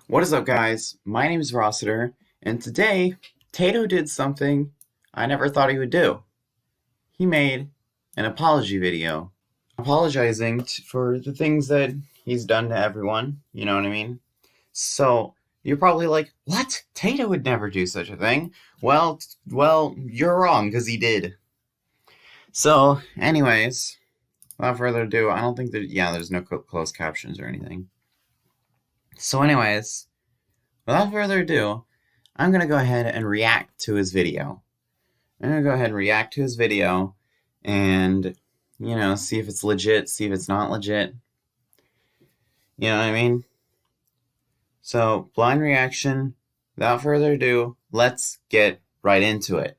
What is up, guys? My name is Rossiter, and today, Taydo did something I never thought he would do. He made an apology video, apologizing for the things that he's done to everyone, you know what I mean? So, you're probably like, what? Taydo would never do such a thing. Well, you're wrong, because he did. So, anyways, without further ado, I don't think there's no closed captions or anything. So anyways, without further ado, I'm going to go ahead and react to his video. I'm going to go ahead and react to his video and, see if it's legit, see if it's not legit. You know what I mean? So, blind reaction. Without further ado, let's get right into it.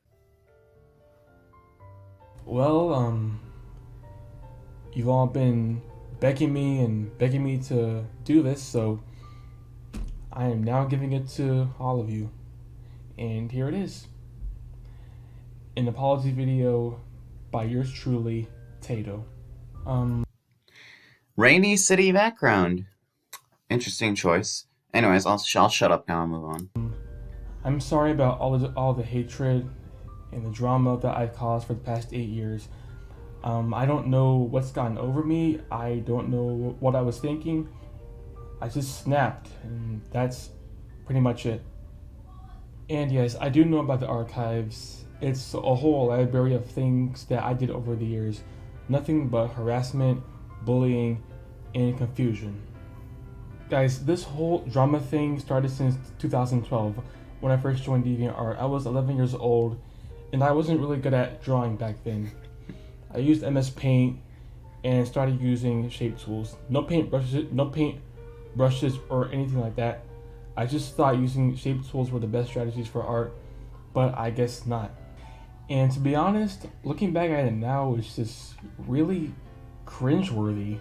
Well, you've all been begging me to do this, so I am now giving it to all of you. And here it is. An apology video by yours truly, Taydo. Rainy city background. Interesting choice. Anyways, I'll shut up now and move on. I'm sorry about all the hatred and the drama that I've caused for the past 8 years. I don't know what's gotten over me. I don't know what I was thinking. I just snapped, and that's pretty much it. And yes, I do know about the archives. It's a whole library of things that I did over the years. Nothing but harassment, bullying, and confusion. Guys, this whole drama thing started since 2012 when I first joined DeviantArt. I was 11 years old, and I wasn't really good at drawing back then. I used MS Paint and started using shape tools. No paint brushes or anything like that. I just thought using shape tools were the best strategies for art, but I guess not. And to be honest, looking back at it now, it's just really cringeworthy.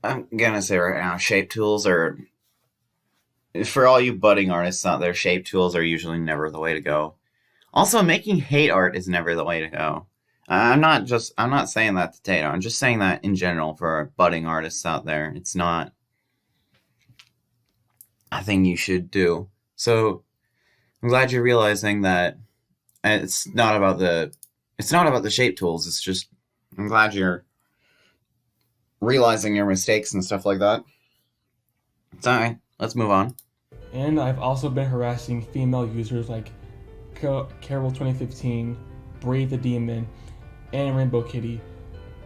I'm gonna say right now, shape tools are, for all you budding artists out there, shape tools are usually never the way to go. Also, making hate art is never the way to go. I'm not saying that to Taydo. I'm just saying that in general for budding artists out there. It's not a thing you should do. So I'm glad you're realizing that it's not about the shape tools. It's just I'm glad you're realizing your mistakes and stuff like that. It's alright. Let's move on. And I've also been harassing female users like Carol 2015, Brave the Demon, and Rainbow Kitty,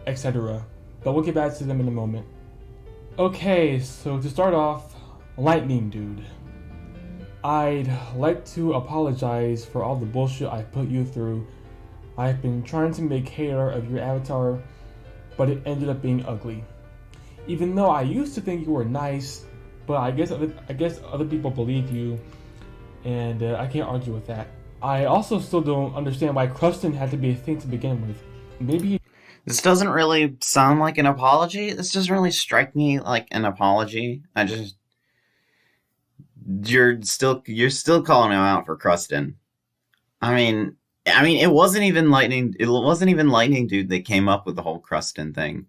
etc. But we'll get back to them in a moment. Okay, so to start off, Lightning Dude. I'd like to apologize for all the bullshit I put you through. I've been trying to make hate art of your avatar, but it ended up being ugly. Even though I used to think you were nice, but I guess other people believe you, and I can't argue with that. I also still don't understand why Krustin had to be a thing to begin with. Maybe This doesn't really sound like an apology. This doesn't really strike me like an apology. You're still calling him out for Krustin. I mean, it wasn't even Lightning. It wasn't even Lightning Dude that came up with the whole Krustin thing.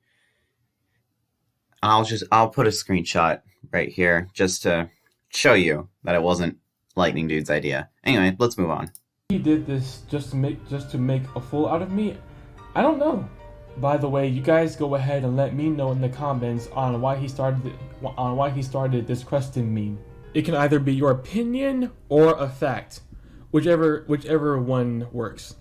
I'll put a screenshot right here just to show you that it wasn't Lightning Dude's idea. Anyway, let's move on. he did this just to make a fool out of me. I don't know. By the way, you guys go ahead and let me know in the comments on why he started this Krustin meme. It can either be your opinion or a fact, whichever one works.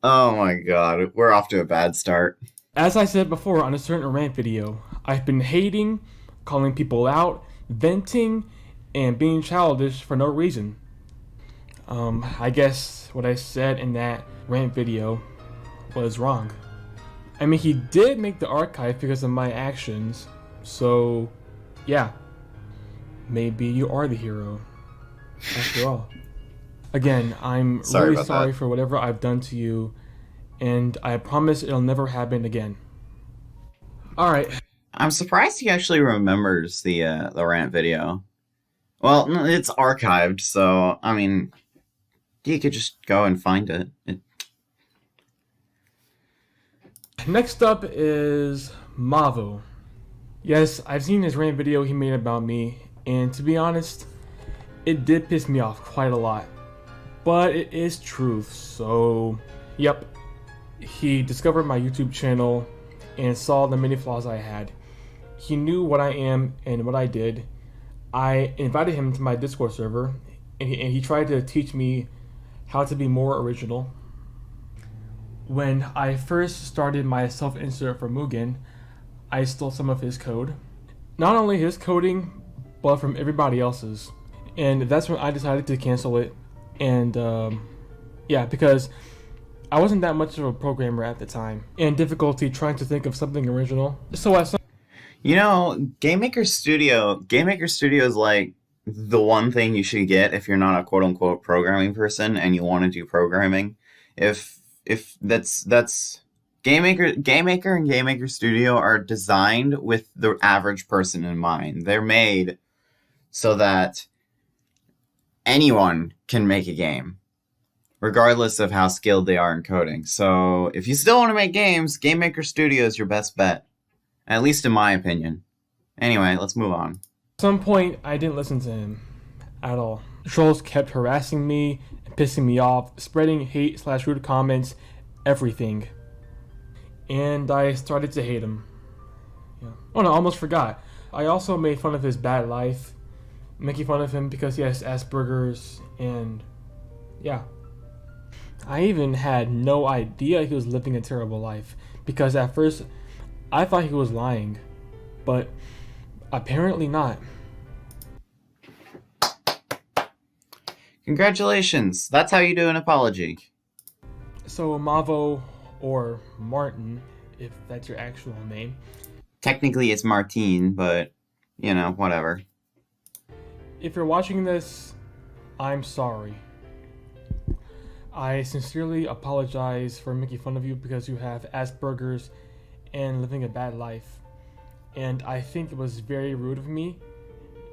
Oh my god, we're off to a bad start. As I said before on a certain rant video, I've been hating, calling people out, venting, and being childish for no reason. I guess what I said in that rant video was wrong. I mean, he did make the archive because of my actions, so yeah, maybe you are the hero after all. Again, I'm really sorry for whatever I've done to you, and I promise it'll never happen again. Alright. I'm surprised he actually remembers the rant video. Well, it's archived, so I mean, you could just go and find it. Next up is Mavo. Yes, I've seen his rant video he made about me, and to be honest, it did piss me off quite a lot. But it is truth, so yep. He discovered my YouTube channel and saw the many flaws I had. He knew what I am and what I did. I invited him to my Discord server, and he tried to teach me how to be more original. When I first started my self-insert for Mugen, I stole some of his code. Not only his coding, but from everybody else's. And that's when I decided to cancel it. And yeah, because I wasn't that much of a programmer at the time, and difficulty trying to think of something original. So at some You know, Game Maker Studio is like the one thing you should get if you're not a quote unquote programming person and you want to do programming. If that's Game Maker and Game Maker Studio are designed with the average person in mind. They're made so that anyone can make a game, regardless of how skilled they are in coding. So if you still want to make games, Game Maker Studio is your best bet, at least in my opinion. Anyway, let's move on. some point, I didn't listen to him at all. Trolls kept harassing me, pissing me off, spreading hate/rude comments, everything. And I started to hate him. Yeah. Oh no, I almost forgot. I also made fun of his bad life, making fun of him because he has Asperger's, and yeah. I even had no idea he was living a terrible life, because at first I thought he was lying, but apparently not. Congratulations. That's how you do an apology. So Mavo, or Martin, if that's your actual name, Technically it's Martine, but you know, whatever. if you're watching this, I'm sorry. I sincerely apologize for making fun of you because you have Asperger's and living a bad life. And I think it was very rude of me.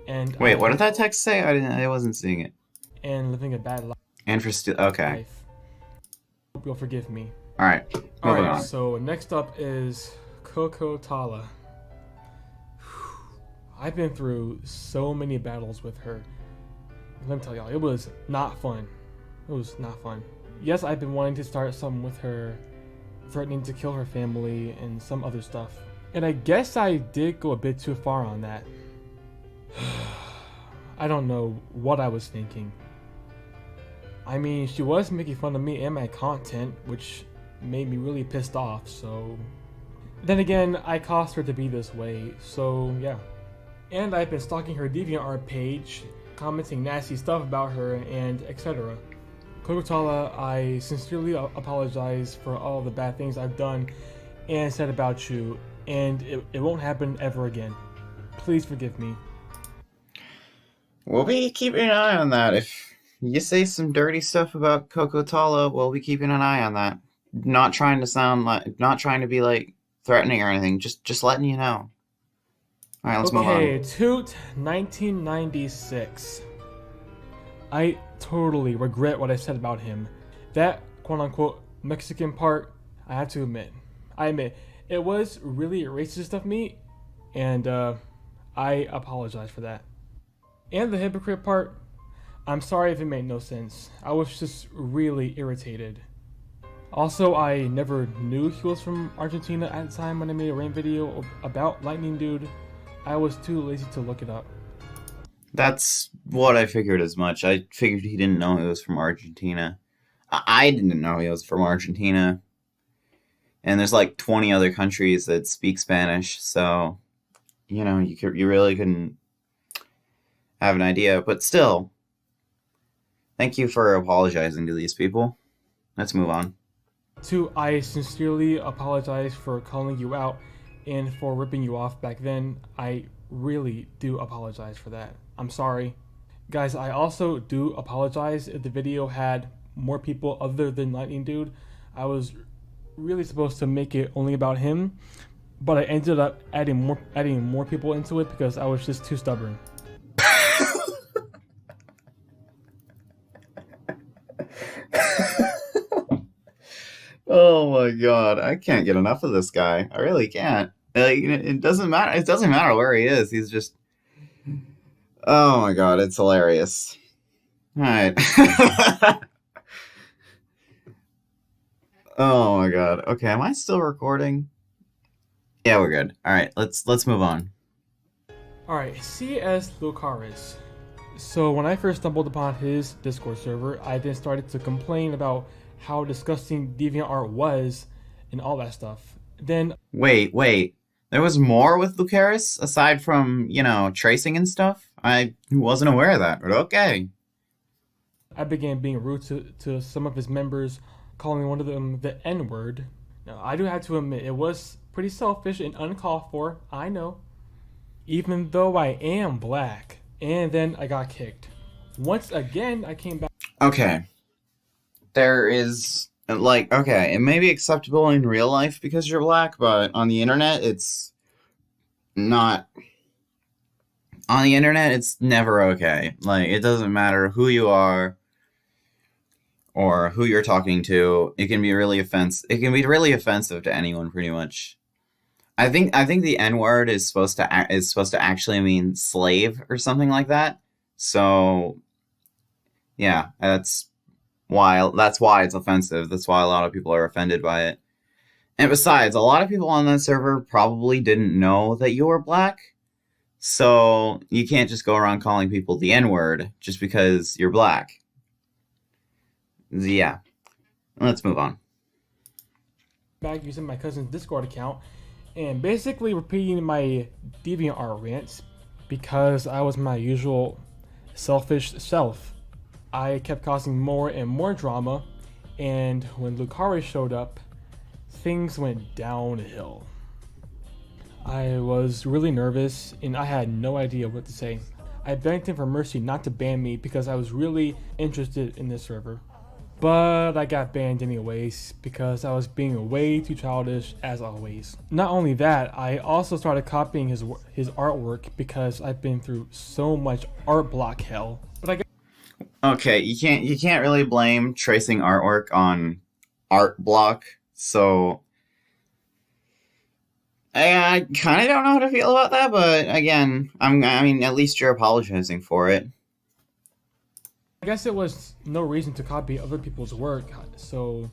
And Wait, what did that text say? I wasn't seeing it. And living a bad And for okay. life. Hope you'll forgive me. All right. Moving on. So next up is Coco Tala. I've been through so many battles with her. Let me tell y'all, it was not fun. It was not fun. Yes, I've been wanting to start something with her, threatening to kill her family and some other stuff. And I guess I did go a bit too far on that. I don't know what I was thinking. I mean, she was making fun of me and my content, which made me really pissed off, so... Then again, I caused her to be this way, so yeah. And I've been stalking her DeviantArt page, commenting nasty stuff about her, and etc. Kokotala, I sincerely apologize for all the bad things I've done and said about you, and it won't happen ever again. Please forgive me. We'll be keeping an eye on that. If you say some dirty stuff about Kokotala, we'll be keeping an eye on that. Not trying to be like threatening or anything. Just letting you know. All right, let's move on. Okay, Toot 1996. I totally regret what I said about him. That quote-unquote Mexican part, I have to admit. I admit, it was really racist of me, and I apologize for that. And the hypocrite part, I'm sorry if it made no sense. I was just really irritated. Also, I never knew he was from Argentina at the time when I made a rant video about Lightning Dude. I was too lazy to look it up. That's what I figured as much. I figured he didn't know he was from Argentina. I didn't know he was from Argentina. And there's like 20 other countries that speak Spanish, so you know, you really couldn't have an idea. But still, thank you for apologizing to these people. Let's move on. Two, I sincerely apologize for calling you out and for ripping you off back then. I really do apologize for that. I'm sorry. Guys, I also do apologize if the video had more people other than Lightning Dude. I was really supposed to make it only about him, but I ended up adding more people into it because I was just too stubborn. Oh my god, I can't get enough of this guy. I really can't. Like, it doesn't matter. It doesn't matter where he is. He's just. Oh my god, it's hilarious. All right. Oh my god. Okay, am I still recording? Yeah, we're good. All right, let's move on. Alright, CS Lucaris. So when I first stumbled upon his Discord server, I then started to complain about how disgusting DeviantArt was and all that stuff. Then Wait. There was more with Lucaris aside from, tracing and stuff? I wasn't aware of that, but okay. I began being rude to some of his members, calling one of them the N word. Now, I do have to admit, it was pretty selfish and uncalled for, I know. Even though I am black. And then I got kicked. Once again, I came back. Okay. There is, like, okay, it may be acceptable in real life because you're black, but on the internet, it's not. On the internet, it's never okay. Like, it doesn't matter who you are or who you're talking to. It can be really offensive to anyone, pretty much. I think the N word is supposed to actually mean slave or something like that. So yeah, that's why it's offensive. That's why a lot of people are offended by it. And besides, a lot of people on that server probably didn't know that you were black. So you can't just go around calling people the N word just because you're black. Yeah, let's move on. Back using my cousin's Discord account and basically repeating my DeviantArt rants because I was my usual selfish self. I kept causing more and more drama, and when Lucaris showed up, things went downhill. I was really nervous and I had no idea what to say. I begged him for mercy not to ban me because I was really interested in this server. But I got banned anyways because I was being way too childish as always. Not only that, I also started copying his artwork because I've been through so much art block hell. But I got Okay, you can't really blame tracing artwork on art block. So I kind of don't know how to feel about that, but again, I mean, at least you're apologizing for it. I guess it was no reason to copy other people's work, so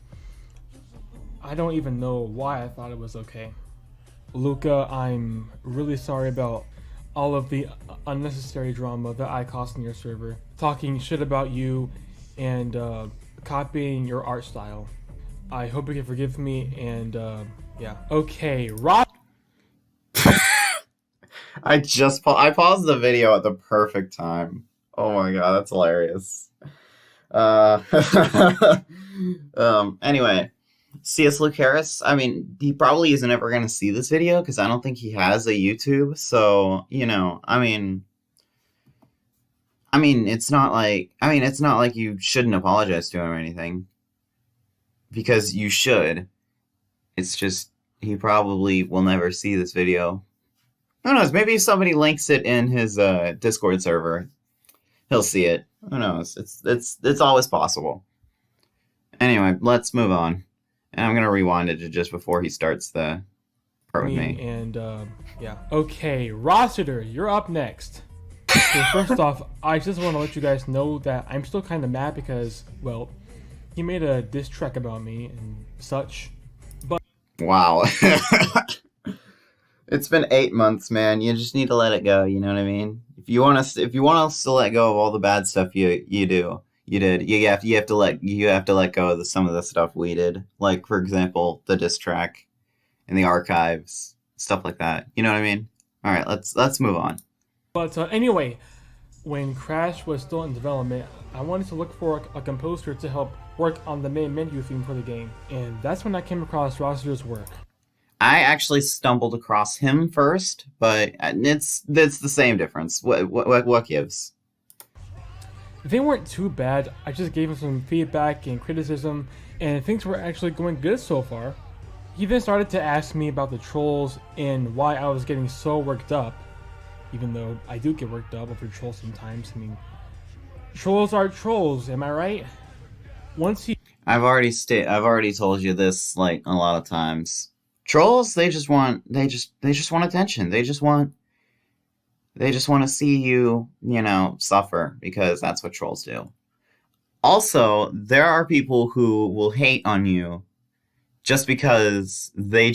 I don't even know why I thought it was okay. Luca, I'm really sorry about all of the unnecessary drama that I caused in your server. Talking shit about you and copying your art style. I hope you can forgive me and yeah. Okay, Rob. I paused the video at the perfect time. Oh my god, that's hilarious. Uh, anyway, C.S. Lucaris, I mean, he probably isn't ever going to see this video because I don't think he has a YouTube. So, it's not like you shouldn't apologize to him or anything because you should. It's just he probably will never see this video. Who knows? Maybe if somebody links it in his Discord server, he'll see it. Who knows? It's always possible. Anyway, let's move on. And I'm gonna rewind it to just before he starts the part with me. And yeah. Okay, Rossiter, you're up next. So first off, I just want to let you guys know that I'm still kind of mad because, well, he made a diss track about me and such. But Wow. It's been 8 months, man. You just need to let it go. You know what I mean? If you want us to let go of all the bad stuff you did, you have to let go of some of the stuff we did. Like, for example, the diss track and the archives, stuff like that. You know what I mean? All right, let's move on. Anyway, when Crash was still in development, I wanted to look for a composer to help work on the main menu theme for the game, and that's when I came across Rossiter's work. I actually stumbled across him first, but it's the same difference. What gives? They weren't too bad. I just gave him some feedback and criticism, and things were actually going good so far. He then started to ask me about the trolls and why I was getting so worked up, even though I do get worked up over trolls sometimes. I mean, trolls are trolls, am I right? I've already told you this like a lot of times. Trolls, they just want attention. They just want to see you, you know, suffer because that's what trolls do. Also, there are people who will hate on you just because they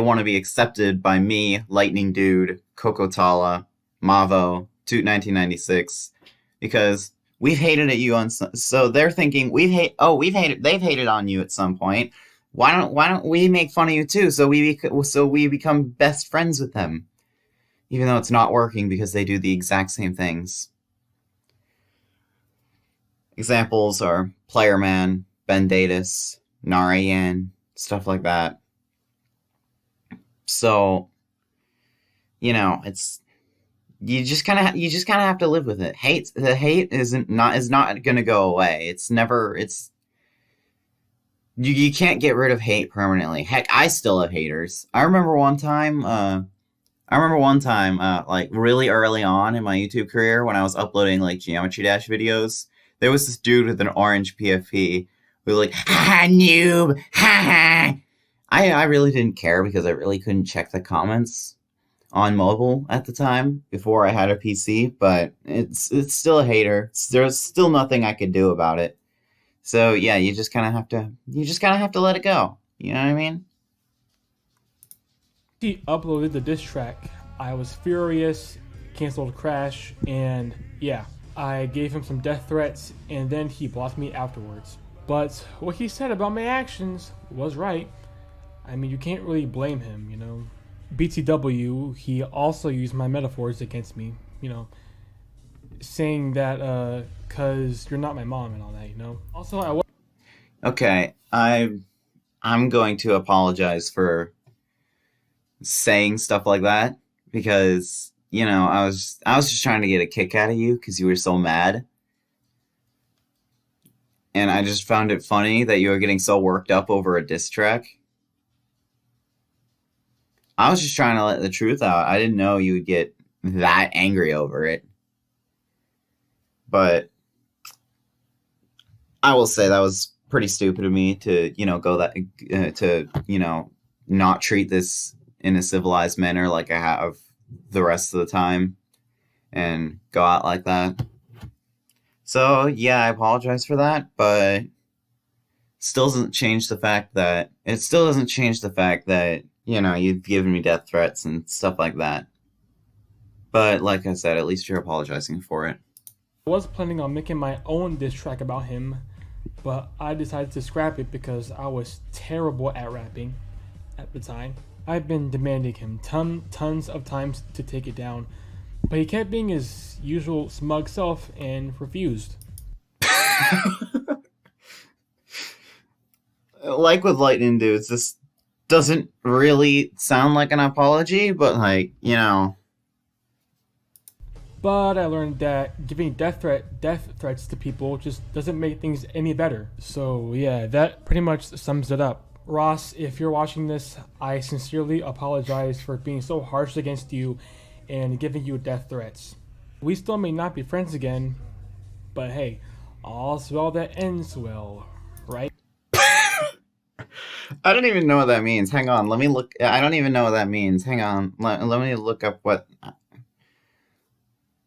want to be accepted by me, Lightning Dude, Kokotala, Mavo, Toot 1996, because we've hated at you on so they're thinking we've hated they've hated on you at some point. Why don't we make fun of you too so we become best friends with them, even though it's not working because they do the exact same things. Examples are Playerman, Ben Datus, Narayan, stuff like that. So, you know, it's you just kind of have to live with it. The hate is not going to go away. It's never it's you can't get rid of hate permanently. Heck, I still have haters. I remember one time, like really early on in my YouTube career, when I was uploading like Geometry Dash videos, there was this dude with an orange PFP who was like, ha ha, noob, ha ha. I really didn't care because I really couldn't check the comments on mobile at the time before I had a PC, but it's still a hater. There's still nothing I could do about it. So yeah, you just kind of have to let it go. You know what I mean? He uploaded the diss track. I was furious, canceled Crash, and yeah, I gave him some death threats, and then he blocked me afterwards. But what he said about my actions was right. I mean, you can't really blame him, you know. BTW, he also used my metaphors against me, you know, saying that, cause you're not my mom and all that, you know. Also, I was Okay, I'm going to apologize for saying stuff like that because you know I was just trying to get a kick out of you because you were so mad, and I just found it funny that you were getting so worked up over a diss track. I was just trying to let the truth out. I didn't know you would get that angry over it, but I will say that was pretty stupid of me to go that to not treat this in a civilized manner like I have the rest of the time and go out like that. So yeah, I apologize for that, but it still doesn't change the fact that you've given me death threats and stuff like that. But like I said, at least you're apologizing for it. planning on making my own diss track about him, but I decided to scrap it because I was terrible at rapping at the time. I've been demanding him tons of times to take it down, but he kept being his usual smug self and refused. Like with Lightning Dudes, this doesn't really sound like an apology, but But I learned that giving death threats to people just doesn't make things any better. So yeah, that pretty much sums it up. Ross, if you're watching this, I sincerely apologize for being so harsh against you and giving you death threats. We still may not be friends again, but hey, all's well that ends well, right? I don't even know what that means. Hang on, let me look. I don't even know what that means. Hang on, let me look up what.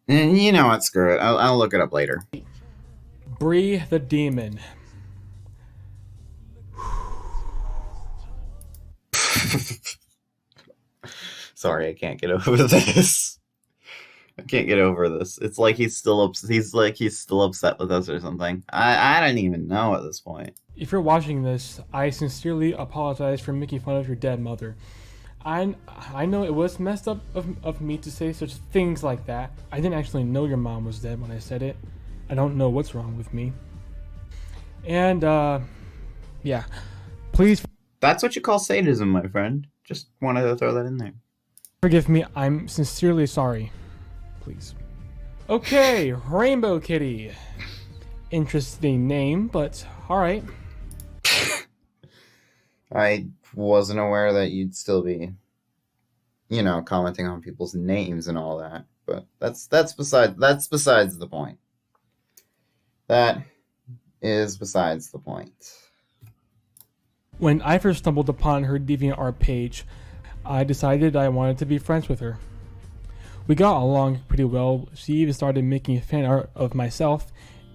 You know what? Screw it. I'll look it up later. Bree the demon. Sorry, I can't get over this. I can't get over this. It's like he's still upset with us or something. I don't even know at this point. If you're watching this, I sincerely apologize for making fun of your dead mother. I know it was messed up of me to say such things like that. I didn't actually know your mom was dead when I said it. I don't know what's wrong with me. And, yeah. Please That's what you call sadism, my friend. Just wanted to throw that in there. forgive me. I'm sincerely sorry. Please. Okay, Rainbow Kitty. Interesting name, but alright. I wasn't aware that you'd still be, commenting on people's names and all that. But that's besides the point. That is besides the point. When I first stumbled upon her DeviantArt page, I decided I wanted to be friends with her. We got along pretty well. She even started making fan art of myself,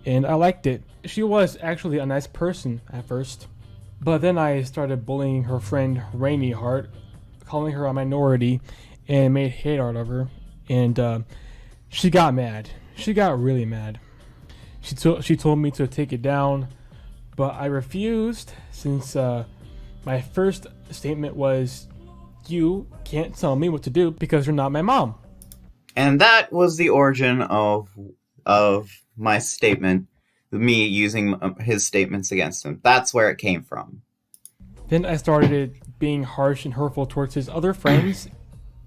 and I liked it. She was actually a nice person at first, but then I started bullying her friend Rainy Heart, calling her a minority, and made hate art of her. And she got mad. She got really mad. She told me to take it down, but I refused since my first statement was, "You can't tell me what to do because you're not my mom." And that was the origin of my statement, me using his statements against him. That's where it came from. Then I started being harsh and hurtful towards his other friends,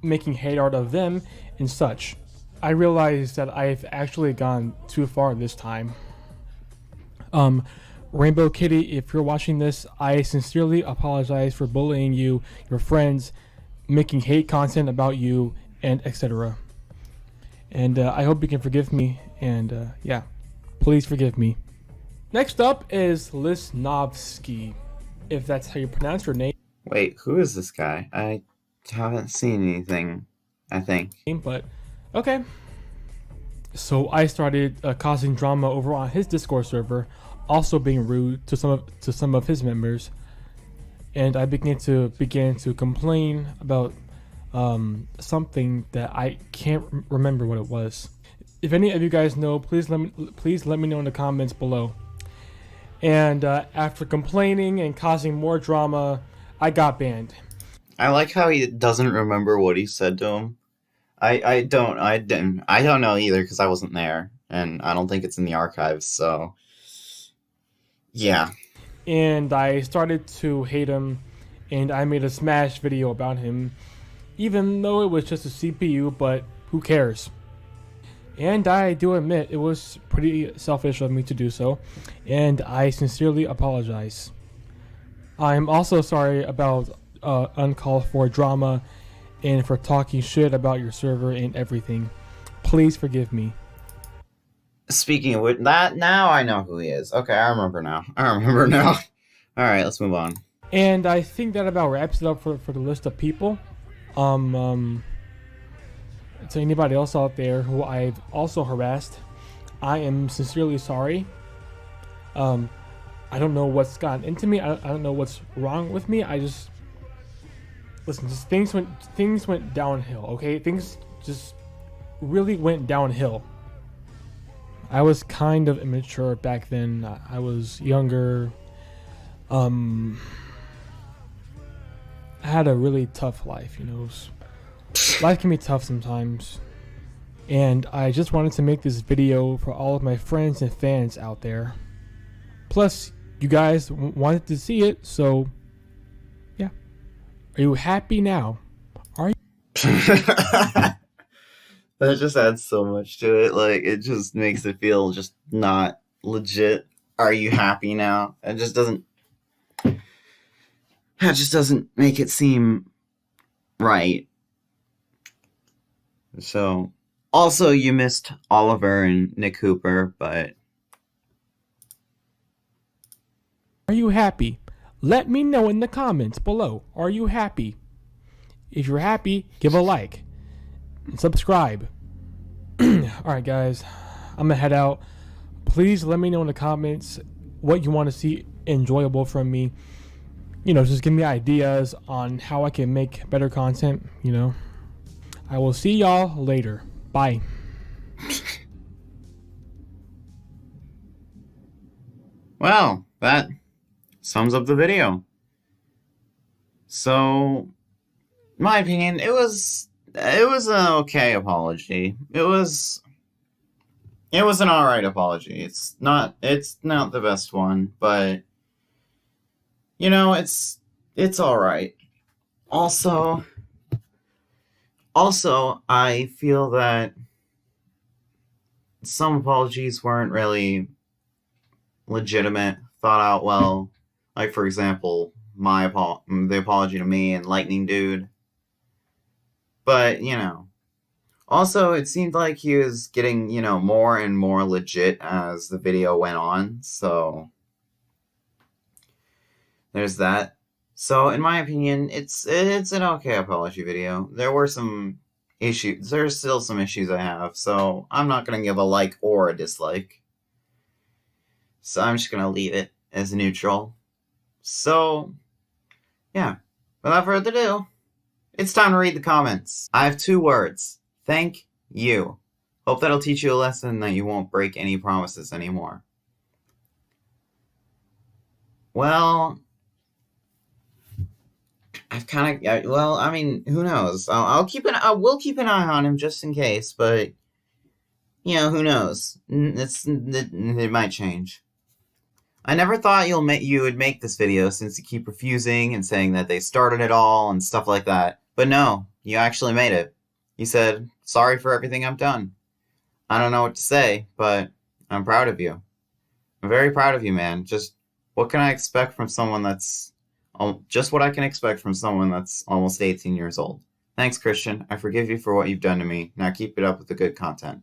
making hate art of them and such. I realized that I've actually gone too far this time. Rainbow Kitty, if you're watching this, I sincerely apologize for bullying you, your friends, making hate content about you, and etc. And I hope you can forgive me, and yeah, please forgive me. Next up is Lisnovsky, if that's how you pronounce your name. Wait, who is this guy? I haven't seen anything, I think. But okay. So I started causing drama over on his Discord server, also being rude to some of his members, and I began to complain about something that I can't remember what it was. If any of you guys know, please let me know in the comments below. And after complaining and causing more drama, I got banned. I like how he doesn't remember what he said to him. I don't know either because I wasn't there, and I don't think it's in the archives. So yeah. And I started to hate him, and I made a smash video about him, even though it was just a CPU, but who cares? And I do admit it was pretty selfish of me to do so, and I sincerely apologize. I'm also sorry about uncalled for drama and for talking shit about your server and everything. Please forgive me. Speaking of which, now I know who he is. Okay, I remember now. All right, let's move on. And I think that about wraps it up for the list of people. To anybody else out there who I've also harassed, I am sincerely sorry. I don't know what's gotten into me. I don't know what's wrong with me. I just listen. Just things went downhill. Okay, things just really went downhill. I was kind of immature back then. I was younger. I had a really tough life. Life can be tough sometimes. And I just wanted to make this video for all of my friends and fans out there. Plus, you guys wanted to see it, so yeah. Are you happy now? Are you? That just adds so much to it. Like, it just makes it feel just not legit. Are you happy now? It just doesn't make it seem right. So, also you missed Oliver and Nick Cooper, but Are you happy? Let me know in the comments below. Are you happy? If you're happy, give a like and subscribe. Alright guys, I'm gonna head out. Please let me know in the comments what you want to see enjoyable from me. Just give me ideas on how I can make better content. I will see y'all later. Bye. well, that sums up the video. So, in my opinion, it was an okay apology. It was an alright apology. It's not the best one, but it's alright. Also, I feel that some apologies weren't really legitimate, thought out well. Like, for example, the apology to me and Lightning Dude. But, also it seemed like he was getting, more and more legit as the video went on. So, there's that. So, in my opinion, it's an okay apology video. There were some issues. There's still some issues I have, so I'm not gonna give a like or a dislike. So I'm just gonna leave it as neutral. So, yeah. Without further ado, it's time to read the comments. I have 2 words. Thank you. Hope that'll teach you a lesson that you won't break any promises anymore. Well, I mean, who knows? We'll keep an eye on him just in case, but who knows? It might change. I never thought you would make this video since you keep refusing and saying that they started it all and stuff like that. But no, you actually made it. You said, sorry for everything I've done. I don't know what to say, but I'm proud of you. I'm very proud of you, man. Just what can I expect from someone that's... just what I can expect from someone that's almost 18 years old. Thanks, Christian. I forgive you for what you've done to me. Now keep it up with the good content.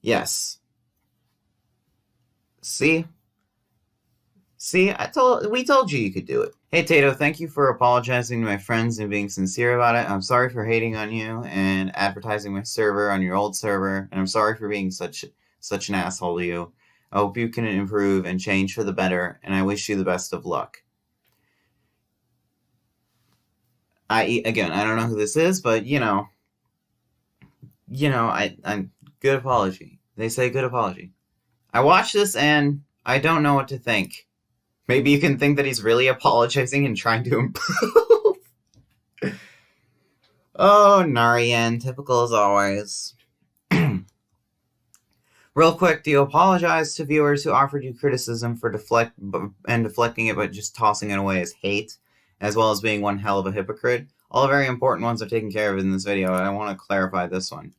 Yes. See? We told you could do it. Hey, Taydo, thank you for apologizing to my friends and being sincere about it. I'm sorry for hating on you and advertising my server on your old server, and I'm sorry for being such an asshole to you. I hope you can improve and change for the better, and I wish you the best of luck. Again, I don't know who this is, but I'm good apology. They say good apology. I watched this and I don't know what to think. Maybe you can think that he's really apologizing and trying to improve. Oh, Narian, typical as always. Real quick, do you apologize to viewers who offered you criticism for deflecting it but just tossing it away as hate, as well as being one hell of a hypocrite? All the very important ones are taken care of in this video, and I want to clarify this one.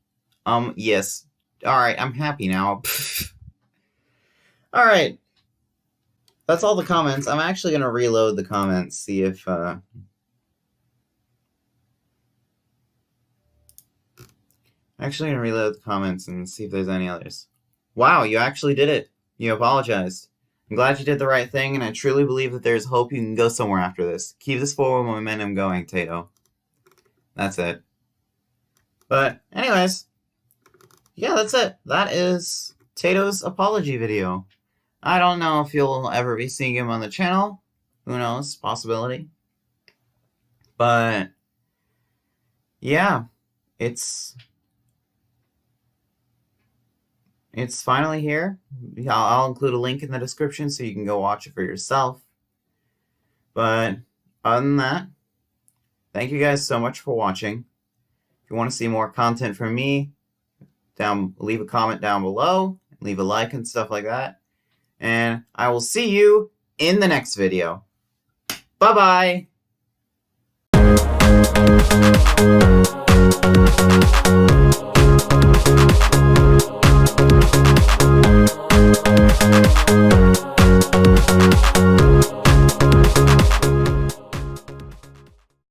Yes. Alright, I'm happy now. Alright. That's all the comments. I'm actually going to reload the comments, see if, actually going to reload the comments and see if there's any others. Wow, you actually did it. You apologized. I'm glad you did the right thing, and I truly believe that there's hope you can go somewhere after this. Keep this forward momentum going, Taydo. That's it. But, anyways, yeah, that's it. That is Taydo's apology video. I don't know if you'll ever be seeing him on the channel. Who knows? Possibility. But, yeah, it's finally here. I'll include a link in the description so you can go watch it for yourself. But, other than that, thank you guys so much for watching. If you want to see more content from me, leave a comment down below, leave a like and stuff like that. And I will see you in the next video. Bye-bye!